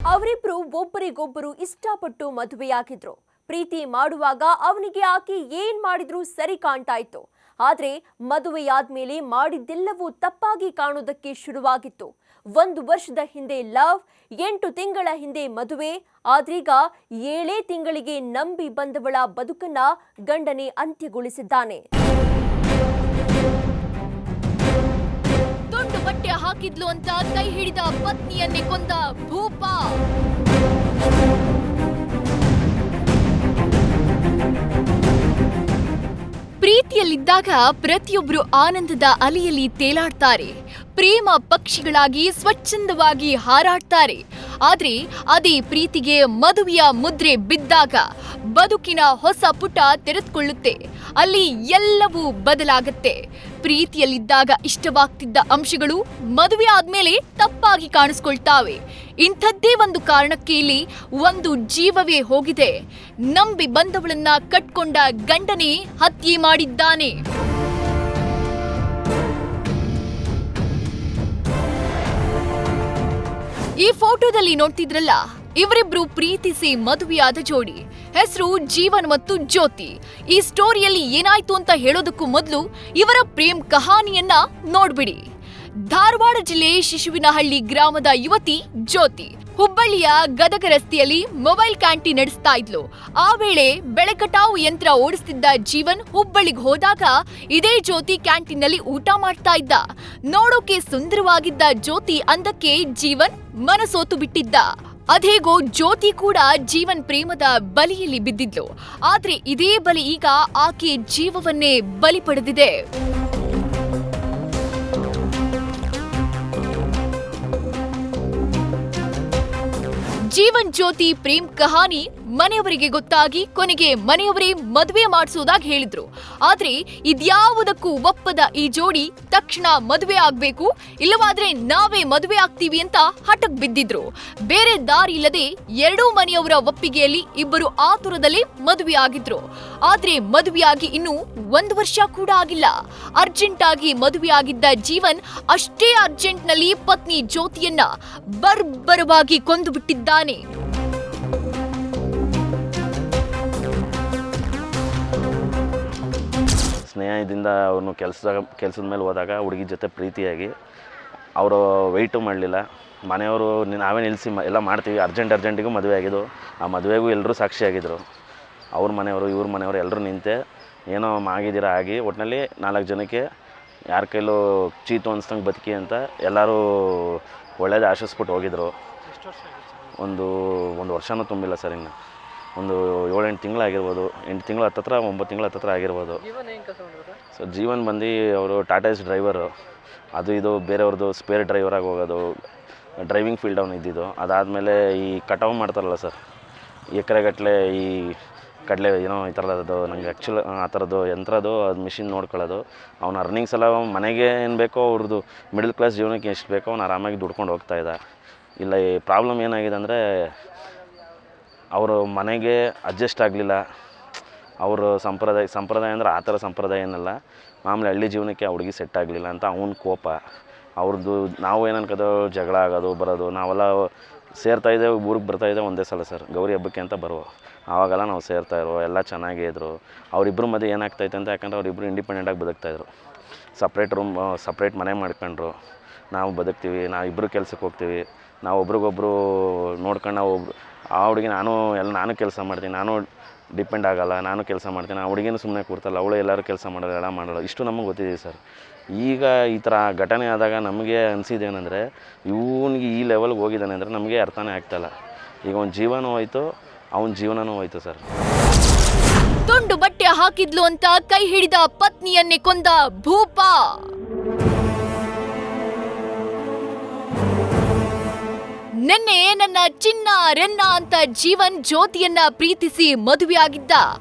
ಅವರಿಬ್ರು ಒಬ್ಬರಿಗೊಬ್ಬರು ಇಷ್ಟಪಟ್ಟು ಮದುವೆಯಾಗಿದ್ರು. ಪ್ರೀತಿ ಮಾಡುವಾಗ ಅವನಿಗೆ ಆಕೆ ಏನ್ ಮಾಡಿದ್ರು ಸರಿ ಕಾಣ್ತಾ ಇತ್ತು. ಆದ್ರೆ ಮದುವೆಯಾದ್ಮೇಲೆ ಮಾಡಿದ್ದೆಲ್ಲವೂ ತಪ್ಪಾಗಿ ಕಾಣೋದಕ್ಕೆ ಶುರುವಾಗಿತ್ತು. 1 ವರ್ಷದ ಹಿಂದೆ ಲವ್, 8 ತಿಂಗಳ ಹಿಂದೆ ಮದುವೆ. ಆದ್ರೀಗ 7 ತಿಂಗಳಿಗೆ ನಂಬಿ ಬಂದವಳ ಬದುಕನ್ನ ಗಂಡನೇ ಅಂತ್ಯಗೊಳಿಸಿದ್ದಾನೆ. ತುಂಡು ಬಟ್ಟೆ ಹಾಕಿದ್ಲು ಅಂತ ಕೈ ಹಿಡಿದ ಪತ್ನಿಯನ್ನೇ ಕೊಂದ ಭೂಪ. ಪ್ರೀತಿಯಲ್ಲಿದ್ದಾಗ ಪ್ರತಿಯೊಬ್ಬರು ಆನಂದದ ಅಲೆಯಲ್ಲಿ ತೇಲಾಡ್ತಾರೆ. ಪ್ರೇಮ ಪಕ್ಷಿಗಳಾಗಿ ಸ್ವಚ್ಛಂದವಾಗಿ ಹಾರಾಡ್ತಾರೆ. ಆದ್ರೆ ಅದೇ ಪ್ರೀತಿಗೆ ಮದುವೆಯ ಮುದ್ರೆ ಬಿದ್ದಾಗ ಬದುಕಿನ ಹೊಸ ಪುಟ ತೆರೆದುಕೊಳ್ಳುತ್ತೆ. ಅಲ್ಲಿ ಎಲ್ಲವೂ ಬದಲಾಗತ್ತೆ. ಪ್ರೀತಿಯಲ್ಲಿದ್ದಾಗ ಇಷ್ಟವಾಗ್ತಿದ್ದ ಅಂಶಗಳು ಮದುವೆ ಆದ್ಮೇಲೆ ತಪ್ಪಾಗಿ ಕಾಣಿಸ್ಕೊಳ್ತಾವೆ. ಇಂಥದ್ದೇ ಒಂದು ಕಾರಣಕ್ಕೆ ಇಲ್ಲಿ ಒಂದು ಜೀವವೇ ಹೋಗಿದೆ. ನಂಬಿ ಬಂದವಳನ್ನ ಕಟ್ಕೊಂಡ ಗಂಡನೇ ಹತ್ಯೆ ಮಾಡಿದ್ದಾನೆ. ಈ ಫೋಟೋದಲ್ಲಿ ನೋಡ್ತಿದ್ರಲ್ಲ, ಇವರಿಬ್ರು ಪ್ರೀತಿಸಿ ಮದುವೆಯಾದ ಜೋಡಿ. ಹೆಸರು ಜೀವನ್ ಮತ್ತು ಜ್ಯೋತಿ. ಈ ಸ್ಟೋರಿಯಲ್ಲಿ ಏನಾಯ್ತು ಅಂತ ಹೇಳೋದಕ್ಕೂ ಮೊದಲು ಇವರ ಪ್ರೇಮ್ ಕಹಾನಿಯನ್ನ ನೋಡ್ಬಿಡಿ. ಧಾರವಾಡ ಜಿಲ್ಲೆ ಶಿಶುವಿನಹಳ್ಳಿ ಗ್ರಾಮದ ಯುವತಿ ಜ್ಯೋತಿ ಹುಬ್ಬಳ್ಳಿಯ ಗದಗ ರಸ್ತೆಯಲ್ಲಿ ಮೊಬೈಲ್ ಕ್ಯಾಂಟೀನ್ ನಡೆಸ್ತಾ ಇದ್ಲು. ಆ ವೇಳೆ ಬೆಳೆಕಟಾವು ಯಂತ್ರ ಓಡಿಸ್ತಿದ್ದ ಜೀವನ್ ಹುಬ್ಬಳ್ಳಿಗೆ ಹೋದಾಗ ಇದೇ ಜ್ಯೋತಿ ಕ್ಯಾಂಟೀನ್ನಲ್ಲಿ ಊಟ ಮಾಡ್ತಾ ಇದ್ದ. ನೋಡೋಕೆ ಸುಂದರವಾಗಿದ್ದ ಜ್ಯೋತಿ ಅಂದಕ್ಕೆ ಜೀವನ್ ಮನಸೋತು ಬಿಟ್ಟಿದ್ದ. ಅದೇಗೋ ಜ್ಯೋತಿ ಕೂಡ ಜೀವನ್ ಪ್ರೇಮದ ಬಲಿಯಲ್ಲಿ ಬಿದ್ದಿದ್ಲು. ಆದ್ರೆ ಇದೇ ಬಲಿ ಈಗ ಆಕೆ ಜೀವವನ್ನೇ ಬಲಿ ಪಡೆದಿದೆ. ಜೀವನ್ ಜ್ಯೋತಿ ಪ್ರೇಮ್ ಕಹಾನಿ ಮನೆಯವರಿಗೆ ಗೊತ್ತಾಗಿ ಕೊನೆಗೆ ಮನೆಯವರೇ ಮದುವೆ ಮಾಡಿಸೋದಾಗಿ ಹೇಳಿದ್ರು. ಆದ್ರೆ ಇದ್ಯಾವುದಕ್ಕೂ ಒಪ್ಪದ ಈ ಜೋಡಿ ತಕ್ಷಣ ಮದುವೆ ಆಗ್ಬೇಕು, ಇಲ್ಲವಾದ್ರೆ ನಾವೇ ಮದುವೆ ಆಗ್ತೀವಿ ಅಂತ ಹಠಕ್ ಬಿದ್ದಿದ್ರು. ಬೇರೆ ದಾರಿ ಇಲ್ಲದೆ ಎರಡೂ ಮನೆಯವರ ಒಪ್ಪಿಗೆಯಲ್ಲಿ ಇಬ್ಬರು ಆತುರದಲ್ಲೇ ಮದುವೆ ಆಗಿದ್ರು. ಆದ್ರೆ ಮದುವೆಯಾಗಿ ಇನ್ನೂ 1 ವರ್ಷ ಕೂಡ ಆಗಿಲ್ಲ. ಅರ್ಜೆಂಟ್ ಆಗಿ ಮದುವೆಯಾಗಿದ್ದ ಜೀವನ್ ಅಷ್ಟೇ ಅರ್ಜೆಂಟ್ ನಲ್ಲಿ ಪತ್ನಿ ಜ್ಯೋತಿಯನ್ನ ಬರ್ಬರವಾಗಿ ಕೊಂದು ಬಿಟ್ಟಿದ್ದಾನೆ. ಸ್ನೇಹದಿಂದ ಅವನು ಕೆಲಸದ ಮೇಲೆ ಹೋದಾಗ ಹುಡುಗಿ ಜೊತೆ ಪ್ರೀತಿಯಾಗಿ ಅವರು ವೆಯ್ಟು ಮಾಡಲಿಲ್ಲ. ಮನೆಯವರು ನಾವೇ ನಿಲ್ಲಿಸಿ ಎಲ್ಲ ಮಾಡ್ತೀವಿ, ಅರ್ಜೆಂಟಿಗೂ ಮದುವೆ ಆಗಿದ್ದು. ಆ ಮದುವೆಗೂ ಎಲ್ಲರೂ ಸಾಕ್ಷಿಯಾಗಿದ್ದರು. ಅವ್ರ ಮನೆಯವರು ಇವ್ರ ಮನೆಯವರು ಎಲ್ಲರೂ ನಿಂತೆ ಏನೋ ಆಗಿದ್ದೀರಾ ಆಗಿ ಒಟ್ಟಿನಲ್ಲಿ 4 ಜನಕ್ಕೆ ಯಾರ ಕೈಲೂ ಚೀತು ಅನ್ಸ್ದಂಗೆ ಬದುಕಿ ಅಂತ ಎಲ್ಲರೂ ಒಳ್ಳೇದು ಆಶಿಸ್ಬಿಟ್ಟು ಹೋಗಿದ್ರು. ಒಂದು ವರ್ಷನೂ ತುಂಬಿಲ್ಲ ಸರ್, ಇನ್ನು ಒಂದು 7-8 ತಿಂಗಳಾಗಿರ್ಬೋದು. 8 ತಿಂಗಳು ಹತ್ತತ್ರ 9 ತಿಂಗಳು ಹತ್ತತ್ರ ಆಗಿರ್ಬೋದು. ಸೊ ಜೀವನ್ ಬಂದು ಅವರು ಟಾಟಾ ಏಸ್ ಡ್ರೈವರು, ಅದು ಇದು ಬೇರೆಯವ್ರದ್ದು ಸ್ಪೇರ್ ಡ್ರೈವರಾಗಿ ಹೋಗೋದು, ಡ್ರೈವಿಂಗ್ ಫೀಲ್ಡ್ ಅವನು ಇದ್ದಿದ್ದು. ಅದಾದಮೇಲೆ ಈ ಕಟಾವು ಮಾಡ್ತಾರಲ್ಲ ಸರ್, ಎಕರೆಗಟ್ಟಲೆ ಈ ಕಡಲೆ ಏನೋ ಈ ಥರದ್ದು, ನನಗೆ ಆ್ಯಕ್ಚುಲ್ ಆ ಥರದ್ದು ಯಂತ್ರದ್ದು ಅದು ಮಿಷಿನ್ ನೋಡ್ಕೊಳ್ಳೋದು. ಅವ್ನು ಅರ್ನಿಂಗ್ಸ್ ಎಲ್ಲ ಮನೆಗೆ ಏನು ಬೇಕೋ ಅವ್ರದ್ದು ಮಿಡಲ್ ಕ್ಲಾಸ್ ಜೀವನಕ್ಕೆ ಎಷ್ಟು ಬೇಕೋ ಅವ್ನು ಆರಾಮಾಗಿ ದುಡ್ಕೊಂಡು ಹೋಗ್ತಾಯಿದ್ದ. ಇಲ್ಲ ಈ ಪ್ರಾಬ್ಲಮ್ ಏನಾಗಿದೆ ಅಂದರೆ ಅವರು ಮನೆಗೆ ಅಡ್ಜಸ್ಟ್ ಆಗಲಿಲ್ಲ. ಅವರು ಸಂಪ್ರದಾಯ ಅಂದರೆ ಆ ಥರ ಸಂಪ್ರದಾಯ ಏನಲ್ಲ, ಮಾಮೂಲಿ ಹಳ್ಳಿ ಜೀವನಕ್ಕೆ ಆ ಹುಡುಗಿ ಸೆಟ್ ಆಗಲಿಲ್ಲ ಅಂತ ಅವನ ಕೋಪ. ಅವ್ರದ್ದು ನಾವು ಏನು ಅನ್ಕೋದು ಜಗಳ ಆಗೋದು ಬರೋದು. ನಾವೆಲ್ಲ ಸೇರ್ತಾಯಿದ್ದೆ, ಊರಿಗೆ ಬರ್ತಾಯಿದ್ದೆ ಒಂದೇ ಸಲ ಸರ್, ಗೌರಿ ಹಬ್ಬಕ್ಕೆ ಅಂತ ಬರುವ. ಆವಾಗೆಲ್ಲ ನಾವು ಸೇರ್ತಾಯಿರೋ ಎಲ್ಲ ಚೆನ್ನಾಗೇ ಇದ್ದರು. ಅವರಿಬ್ಬರು ಮಧ್ಯೆ ಏನಾಗ್ತೈತೆ ಅಂತ, ಯಾಕಂದರೆ ಅವರಿಬ್ಬರು ಇಂಡಿಪೆಂಡೆಂಟಾಗಿ ಬದುಕ್ತಾಯಿದ್ರು. ಸಪ್ರೇಟ್ ಮನೆ ಮಾಡ್ಕೊಂಡ್ರು. ನಾವು ಬದುಕ್ತೀವಿ, ನಾವಿಬ್ಬರು ಕೆಲ್ಸಕ್ಕೆ ಹೋಗ್ತೀವಿ, ನಾವು ಒಬ್ರಿಗೊಬ್ರು ನೋಡ್ಕೊಂಡು ನಾವು ಆ ಹುಡುಗಿ ನಾನು ಕೆಲಸ ಮಾಡ್ತೀನಿ, ನಾನು ಡಿಪೆಂಡ್ ಆಗೋಲ್ಲ, ನಾನು ಕೆಲಸ ಮಾಡ್ತೀನಿ. ಆ ಹುಡುಗಿನೂ ಸುಮ್ಮನೆ ಕೂರ್ತಲ್ಲ, ಅವಳು ಎಲ್ಲರೂ ಕೆಲಸ ಮಾಡೋದು ಎಲ್ಲ ಮಾಡೋಲ್ಲ. ಇಷ್ಟು ನಮಗೆ ಗೊತ್ತಿದೆ ಸರ್. ಈಗ ಈ ಥರ ಘಟನೆ ಆದಾಗ ನಮಗೆ ಅನಿಸಿದ್ದೇನೆಂದರೆ ಇವನಿಗೆ ಈ ಲೆವೆಲ್ಗೆ ಹೋಗಿದ್ದಾನೆ ಅಂದರೆ ನಮಗೆ ಅರ್ಥನೇ ಆಗ್ತಾಯಿಲ್ಲ. ಈಗ ಅವ್ನ ಜೀವನೂ ಹೋಯ್ತು, ಅವನ ಜೀವನನೂ ಹೋಯ್ತು ಸರ್. ತುಂಡು ಬಟ್ಟೆ ಹಾಕಿದ್ಲು ಅಂತ ಕೈ ಹಿಡಿದ ಪತ್ನಿಯನ್ನೇ ಕೊಂದ ಭೂಪ. ನಿನ್ನೆ ನನ್ನ ಚಿನ್ನ ರೆನ್ನ ಅಂತ ಜೀವನ್ ಜ್ಯೋತಿಯನ್ನ ಪ್ರೀತಿಸಿ ಮದುವೆಯಾಗಿದ್ದ.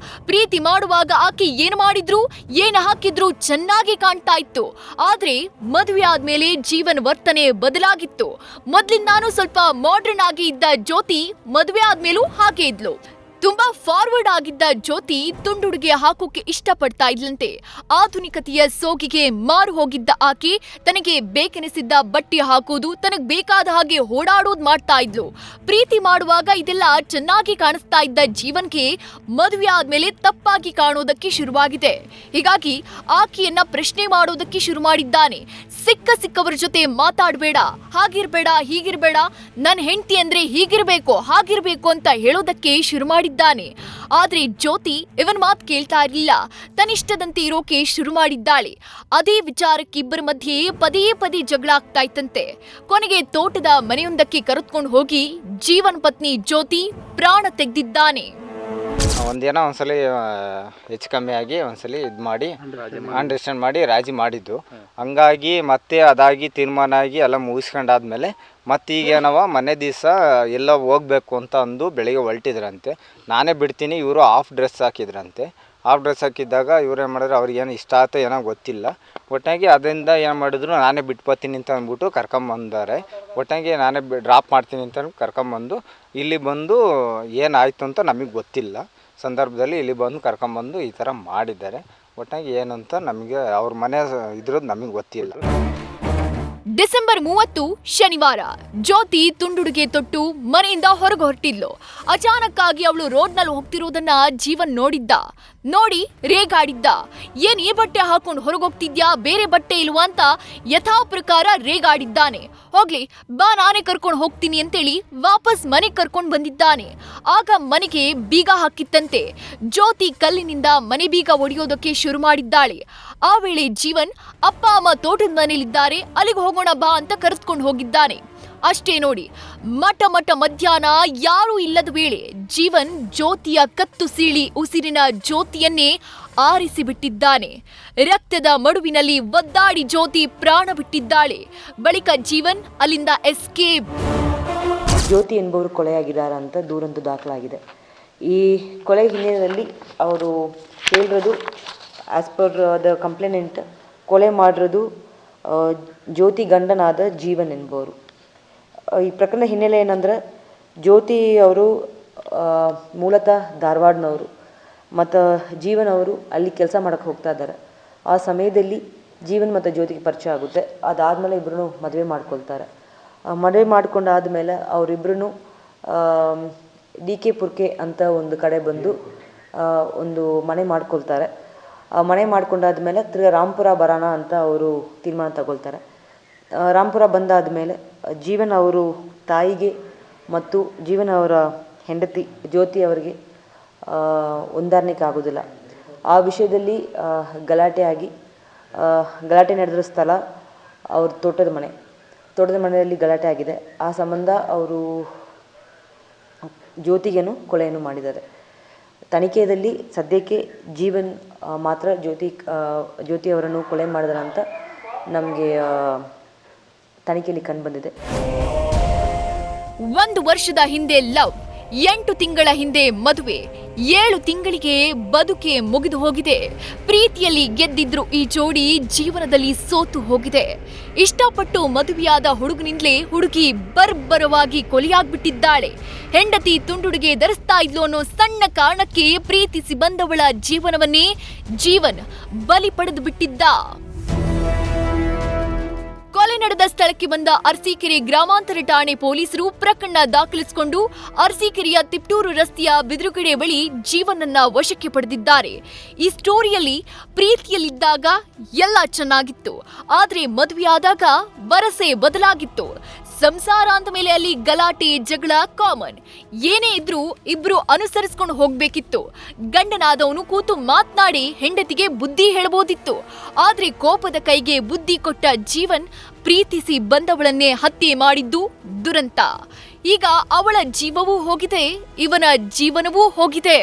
ಪ್ರೀತಿ ಮಾಡುವಾಗ ಆಕೆ ಏನು ಮಾಡಿದ್ರು ಏನು ಹಾಕಿದ್ರು ಚೆನ್ನಾಗಿ ಕಾಣ್ತಾ ಇತ್ತು. ಆದ್ರೆ ಮದುವೆ ಆದ್ಮೇಲೆ ಜೀವನ್ ವರ್ತನೆ ಬದಲಾಗಿತ್ತು. ಮೊದ್ಲಿಂದಾನು ಸ್ವಲ್ಪ ಮಾಡ್ರನ್ ಆಗಿ ಇದ್ದ ಜ್ಯೋತಿ ಮದುವೆ ಆದ್ಮೇಲೂ ಹಾಗೆ ಇದ್ಲು. ತುಂಬಾ ಫಾರ್ವರ್ಡ್ ಆಗಿದ್ದ ಜ್ಯೋತಿ ತುಂಡುಡುಗೆ ಹಾಕೋಕೆ ಇಷ್ಟಪಡ್ತಾ ಇದ್ಲಂತೆ. ಆಧುನಿಕತೆಯ ಸೋಗಿಗೆ ಮಾರು ಹೋಗಿದ್ದ ಆಕೆ ತನಗೆ ಬೇಕೆನಿಸಿದ್ದ ಬಟ್ಟೆ ಹಾಕೋದು, ತನಗೆ ಬೇಕಾದ ಹಾಗೆ ಓಡಾಡೋದು ಮಾಡ್ತಾ ಇದ್ಲು. ಪ್ರೀತಿ ಮಾಡುವಾಗ ಇದೆಲ್ಲ ಚೆನ್ನಾಗಿ ಕಾಣಿಸ್ತಾ ಇದ್ದ ಜೀವನ್ಗೆ ಮದುವೆ ಆದ್ಮೇಲೆ ತಪ್ಪಾಗಿ ಕಾಣೋದಕ್ಕೆ ಶುರುವಾಗಿದೆ. ಹೀಗಾಗಿ ಆಕೆಯನ್ನ ಪ್ರಶ್ನೆ ಮಾಡೋದಕ್ಕೆ ಶುರು ಮಾಡಿದ್ದಾನೆ. ಸಿಕ್ಕವರ ಜೊತೆ ಮಾತಾಡಬೇಡ, ಹಾಗಿರ್ಬೇಡ, ಹೀಗಿರ್ಬೇಡ, ನನ್ನ ಹೆಂಡತಿ ಅಂದ್ರೆ ಹೀಗಿರ್ಬೇಕು, ಹಾಗಿರ್ಬೇಕು ಅಂತ ಹೇಳೋದಕ್ಕೆ ಶುರು ಮಾಡಿದ್ದಾನೆ. ಆದ್ರೆ ಜ್ಯೋತಿ ಇವನ್ ಮಾತು ಕೇಳ್ತಾ ಇರಲಿಲ್ಲ. ತನ್ನಿಷ್ಟದಂತೆ ಇರೋಕೆ ಶುರು ಮಾಡಿದ್ದಾಳೆ. ಅದೇ ವಿಚಾರಕ್ಕೆ ಇಬ್ಬರ ಮಧ್ಯೆ ಪದೇ ಪದೇ ಜಗಳ ಆಗ್ತಾ ಇತ್ತಂತೆ. ಕೊನೆಗೆ ತೋಟದ ಮನೆಯೊಂದಕ್ಕೆ ಕರೆದುಕೊಂಡು ಹೋಗಿ ಜೀವನ್ ಪತ್ನಿ ಜ್ಯೋತಿ ಪ್ರಾಣ ತೆಗೆದಿದ್ದಾನೆ. ಒಂದೇನೋ ಒಂದ್ಸಲಿ ಹೆಚ್ಚು ಕಮ್ಮಿ ಆಗಿ ಒಂದ್ಸಲಿ ಇದು ಮಾಡಿ ಅಂಡರ್ಸ್ಟ್ಯಾಂಡ್ ಮಾಡಿ ರಾಜಿ ಮಾಡಿದ್ದು. ಹಂಗಾಗಿ ಮತ್ತೆ ಅದಾಗಿ ತೀರ್ಮಾನ ಆಗಿ ಎಲ್ಲ ಮುಗಿಸ್ಕೊಂಡಾದ್ಮೇಲೆ ಮತ್ತೀಗೇನವ ಮನೆ ದಿವಸ ಎಲ್ಲ ಹೋಗ್ಬೇಕು ಅಂತ ಅಂದು ಬೆಳಿಗ್ಗೆ ಹೊರಟಿದ್ರಂತೆ. ನಾನೇ ಬಿಡ್ತೀನಿ, ಇವರು ಹಾಫ್ ಡ್ರೆಸ್ ಹಾಕಿದ್ರಂತೆ. ಹಾಫ್ ಡ್ರೆಸ್ ಹಾಕಿದ್ದಾಗ ಇವ್ರು ಏನು ಮಾಡಿದ್ರು, ಅವ್ರಿಗೇನು ಇಷ್ಟ ಆಯ್ತು ಏನೋ ಗೊತ್ತಿಲ್ಲ. ಒಟ್ಟಾಗಿ ಅದರಿಂದ ಏನು ಮಾಡಿದ್ರು, ನಾನೇ ಬಿಟ್ಬೋತೀನಿ ಅಂತ ಅಂದ್ಬಿಟ್ಟು ಕರ್ಕೊಂಬಂದಾರೆ. ಒಟ್ಟಾಗಿ ನಾನೇ ಡ್ರಾಪ್ ಮಾಡ್ತೀನಿ ಅಂತ ಕರ್ಕೊಂಬಂದು ಇಲ್ಲಿ ಬಂದು ಏನಾಯಿತು ಅಂತ ನಮಗೆ ಗೊತ್ತಿಲ್ಲ. ಸಂದರ್ಭದಲ್ಲಿ ಇಲ್ಲಿ ಬಂದು ಕರ್ಕೊಂಬಂದು ಈ ಥರ ಮಾಡಿದ್ದಾರೆ. ಒಟ್ಟಾಗಿ ಏನಂತ ನಮಗೆ ಅವ್ರ ಮನೆ ಇದ್ರದ್ದು ನಮಗೆ ಗೊತ್ತಿಲ್ಲ. ಡಿಸೆಂಬರ್ 30 ಶನಿವಾರ ಜ್ಯೋತಿ ತುಂಡುಡುಗೆ ತೊಟ್ಟು ಮನೆಯಿಂದ ಹೊರಗೆ ಹೊರಟಿದ್ಲು. ಅಚಾನಕ್ಕಾಗಿ ಅವಳು ರೋಡ್ನಲ್ಲಿ ಹೋಗ್ತಿರೋದನ್ನ ಜೀವನ್ ನೋಡಿ ರೇಗಾಡಿದ್ದ. ಏನ್ ಈ ಬಟ್ಟೆ ಹಾಕೊಂಡು ಹೊರಗೋಗ್ತಿದ್ಯಾ, ಬೇರೆ ಬಟ್ಟೆ ಇಲ್ವಾ ಅಂತ ಯಥಾ ಪ್ರಕಾರ ರೇಗಾಡಿದ್ದಾನೆ. ಹೋಗ್ಲಿ ಬಾ, ನಾನೇ ಕರ್ಕೊಂಡು ಹೋಗ್ತೀನಿ ಅಂತೇಳಿ ವಾಪಸ್ ಮನೆಗೆ ಕರ್ಕೊಂಡು ಬಂದಿದ್ದಾನೆ. ಆಗ ಮನೆಗೆ ಬೀಗ ಹಾಕಿತ್ತಂತೆ. ಜ್ಯೋತಿ ಕಲ್ಲಿನಿಂದ ಮನೆ ಬೀಗ ಒಡೆಯೋದಕ್ಕೆ ಶುರು ಮಾಡಿದ್ದಾಳೆ. ಆ ವೇಳೆ ಜೀವನ್ ಅಪ್ಪ ಅಮ್ಮ ತೋಟದ ಮನೇಲಿದ್ದಾರೆ, ಅಲ್ಲಿಗೆ ಹೋಗೋಣ ಬಾ ಅಂತ ಕರೆದುಕೊಂಡು ಹೋಗಿದ್ದಾನೆ. ಅಷ್ಟೇ ನೋಡಿ, ಮಠ ಮಧ್ಯಾಹ್ನ ಯಾರೂ ಇಲ್ಲದ ವೇಳೆ ಜೀವನ್ ಜ್ಯೋತಿಯ ಕತ್ತು ಸೀಳಿ ಉಸಿರಿನ ಜ್ಯೋತಿಯನ್ನೇ ಆರಿಸಿ ಬಿಟ್ಟಿದ್ದಾನೆ. ರಕ್ತದ ಮಡುವಿನಲ್ಲಿ ಒದ್ದಾಡಿ ಜ್ಯೋತಿ ಪ್ರಾಣ ಬಿಟ್ಟಿದ್ದಾಳೆ. ಬಳಿಕ ಜೀವನ್ ಅಲ್ಲಿಂದ ಎಸ್ಕೇಪ್. ಜ್ಯೋತಿ ಎಂಬುವರು ಕೊಲೆಯಾಗಿದ್ದಾರೆ ಅಂತ ದೂರಂತೂ ದಾಖಲಾಗಿದೆ. ಈ ಕೊಲೆ ಹಿನ್ನೆಲೆಯಲ್ಲಿ ಅವರು ಹೇಳಿರೋದು, ಆಸ್ ಪರ್ ದ ಕಂಪ್ಲೇನೆಂಟ್, ಕೊಲೆ ಮಾಡಿರೋದು ಜ್ಯೋತಿ ಗಂಡನಾದ ಜೀವನ್ ಎಂಬುವರು. ಈ ಪ್ರಕರಣ ಹಿನ್ನೆಲೆ ಏನಂದರೆ, ಜ್ಯೋತಿ ಅವರು ಮೂಲತಃ ಧಾರವಾಡನವರು ಮತ್ತು ಜೀವನ್ ಅವರು ಅಲ್ಲಿ ಕೆಲಸ ಮಾಡೋಕ್ಕೆ ಹೋಗ್ತಾ ಇದ್ದಾರೆ. ಆ ಸಮಯದಲ್ಲಿ ಜೀವನ್ ಮತ್ತು ಜ್ಯೋತಿಗೆ ಪರಿಚಯ ಆಗುತ್ತೆ. ಅದಾದಮೇಲೆ ಇಬ್ಬರೂ ಮದುವೆ ಮಾಡ್ಕೊಳ್ತಾರೆ. ಮದುವೆ ಮಾಡ್ಕೊಂಡಾದ್ಮೇಲೆ ಅವರಿಬ್ಬರೂ DK ಪುರ್ಕೆ ಅಂತ ಒಂದು ಕಡೆ ಬಂದು ಒಂದು ಮನೆ ಮಾಡ್ಕೊಳ್ತಾರೆ. ಮನೆ ಮಾಡ್ಕೊಂಡಾದ್ಮೇಲೆ ತಿರ್ಗಿ ರಾಂಪುರ ಬರೋಣ ಅಂತ ಅವರು ತೀರ್ಮಾನ ತಗೊಳ್ತಾರೆ. ರಾಂಪುರ ಬಂದಾದಮೇಲೆ ಜೀವನ್ ಅವರು ತಾಯಿಗೆ ಮತ್ತು ಜೀವನ್ ಅವರ ಹೆಂಡತಿ ಜ್ಯೋತಿ ಅವರಿಗೆ ಹೊಂದಾಣಿಕೆ ಆಗೋದಿಲ್ಲ. ಆ ವಿಷಯದಲ್ಲಿ ಗಲಾಟೆ ನಡೆದಿರೋ ಸ್ಥಳ ಅವ್ರ ತೋಟದ ಮನೆಯಲ್ಲಿ ಗಲಾಟೆ ಆಗಿದೆ. ಆ ಸಂಬಂಧ ಅವರು ಜ್ಯೋತಿಗೇನು ಕೊಲೆಯನ್ನು ಮಾಡಿದ್ದಾರೆ. ತನಿಖೆಯಲ್ಲಿ ಸದ್ಯಕ್ಕೆ ಜೀವನ್ ಮಾತ್ರ ಜ್ಯೋತಿ ಅವರನ್ನು ಕೊಲೆ ಮಾಡಿದಾರೆ ಅಂತ ನಮಗೆ ತನಿಖೆಯಲ್ಲಿ ಕಂಡು ಬಂದಿದೆ. 1 ವರ್ಷದ ಹಿಂದೆ ಲವ್, 8 ತಿಂಗಳ ಹಿಂದೆ ಮದುವೆ, 7 ತಿಂಗಳಿಗೆ ಬದುಕೆ ಮುಗಿದು ಹೋಗಿದೆ. ಪ್ರೀತಿಯಲ್ಲಿ ಗೆದ್ದಿದ್ರು ಈ ಜೋಡಿ ಜೀವನದಲ್ಲಿ ಸೋತು ಹೋಗಿದೆ. ಇಷ್ಟಪಟ್ಟು ಮದುವೆಯಾದ ಹುಡುಗನಿಂದಲೇ ಹುಡುಗಿ ಬರ್ಬರವಾಗಿ ಕೊಲೆಯಾಗ್ಬಿಟ್ಟಿದ್ದಾಳೆ. ಹೆಂಡತಿ ತುಂಡುಡುಗೆ ಧರಿಸ್ತಾ ಇದ್ಲು ಅನ್ನೋ ಸಣ್ಣ ಕಾರಣಕ್ಕೆ ಪ್ರೀತಿಸಿ ಬಂದವಳ ಜೀವನವನ್ನೇ ಜೀವನ್ ಬಲಿ ಪಡೆದು ಬಿಟ್ಟಿದ್ದ. ಕೊಲೆ ನಡೆದ ಸ್ಥಳಕ್ಕೆ ಬಂದ ಅರಸೀಕೆರೆ ಗ್ರಾಮಾಂತರ ಠಾಣೆ ಪೊಲೀಸರು ಪ್ರಕರಣ ದಾಖಲಿಸಿಕೊಂಡು ಅರಸೀಕೆರೆಯ ತಿಪ್ಟೂರು ರಸ್ತೆಯ ಬಿದಿರುಗಡೆ ಬಳಿ ಜೀವನನ್ನ ವಶಕ್ಕೆ ಪಡೆದಿದ್ದಾರೆ. ಈ ಸ್ಟೋರಿಯಲ್ಲಿ ಪ್ರೀತಿಯಲ್ಲಿದ್ದಾಗ ಎಲ್ಲ ಚೆನ್ನಾಗಿತ್ತು, ಆದ್ರೆ ಮದುವೆಯಾದಾಗ ವರಸೆ ಬದಲಾಗಿತ್ತು. ಸಂಸಾರ ಅಂದ ಮೇಲೆ ಅಲ್ಲಿ ಗಲಾಟೆ ಜಗಳ ಕಾಮನ್. ಏನೇ ಇದ್ರೂ ಇಬ್ರು ಅನುಸರಿಸ್ಕೊಂಡು ಹೋಗ್ಬೇಕಿತ್ತು. ಗಂಡನಾದವನು ಕೂತು ಮಾತನಾಡಿ ಹೆಂಡತಿಗೆ ಬುದ್ಧಿ ಹೇಳಬಹುದಿತ್ತು. ಆದ್ರೆ ಕೋಪದ ಕೈಗೆ ಬುದ್ಧಿ ಕೊಟ್ಟ ಜೀವನ್ ಪ್ರೀತಿಸಿ ಬಂದವಳನ್ನೇ ಹತ್ಯೆ ಮಾಡಿದ್ದು ದುರಂತ. ಈಗ ಅವಳ ಜೀವವೂ ಹೋಗಿದೆ, ಇವನ ಜೀವನವೂ ಹೋಗಿದೆ.